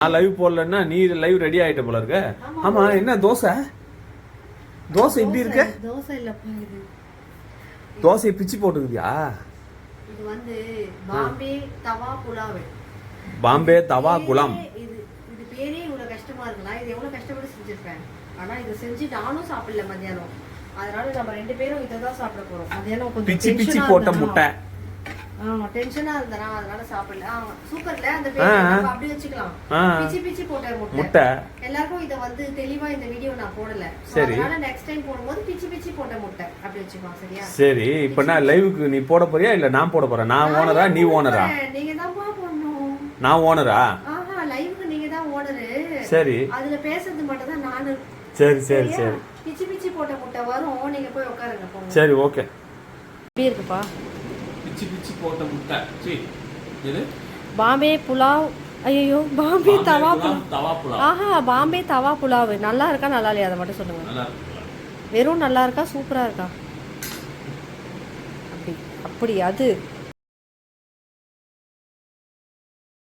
நான் லைவ் போடலன்னா நீ லைவ் ரெடி ஆயிட்ட போல இருக்க. ஆமா என்ன தோசை இப்படி இருக்கு? தோசை இல்லப்பா, இது தோசையை பிச்சு போட்டுக்குதியா? இது வந்து பாம்பே தவா புலாவ். பாம்பே தவா குலாம். இது பேரே இவ்வளவு கஷ்டமா இருக்குல்ல. இது எவ்வளவு கஷ்டப்பட்டு செஞ்சிருப்பேன். ஆனா இதை செஞ்சு நானும் சாப்பிடல மத்தியானம். அதனால நம்ம 2 பேரும் இதை தான் சாப்பிட போறோம். மத்தியானம் கொஞ்சம் பிச்சு போட்ட முட்டை. டென்ஷனா இருந்தனா அதனால சாப்பிடல. சூப்பர்ல அந்த பேரை நம்ம அப்படியே வச்சுக்கலாம். பிச்சு போட்ட முட்டை. எல்லாருக்கும் இத வந்து தெளிவா இந்த வீடியோ நான் போடல. அதனால நெக்ஸ்ட் டைம் போடும்போது பிச்சு போட்ட முட்டை அப்படி வச்சுக்கலாம். சரியா? சரி. இப்போ நான் லைவுக்கு நீ போட போறியா இல்ல நான் போட போறேன்? நான் ஓனரா நீ ஓனரா? நீங்க தான் போடணும். நான் ஓனரா? லைவுக்கு நீங்க தான் ஓனர். சரி. அதுல பேசுறது மட்டும் தான் நானு. சரி. பிச்சு போட்ட முட்டை வரும். நீங்க போய் உட்காருங்க போங்க. சரி ஓகே. எப்படி இருக்குப்பா? பிச்சு போட்ட முட்டை. சீ. இது பாம்பே புலாவ். ஐயோ பாம்பே தவா புலாவ். பாம்பே தவா புலாவ் நல்லா இருக்கா நல்லா இல்லையா அதை மட்டும் சொல்லுங்க. நல்லா இருக்கு. வெறும் நல்லா இருக்கா சூப்பரா இருக்கா? அப்படி அது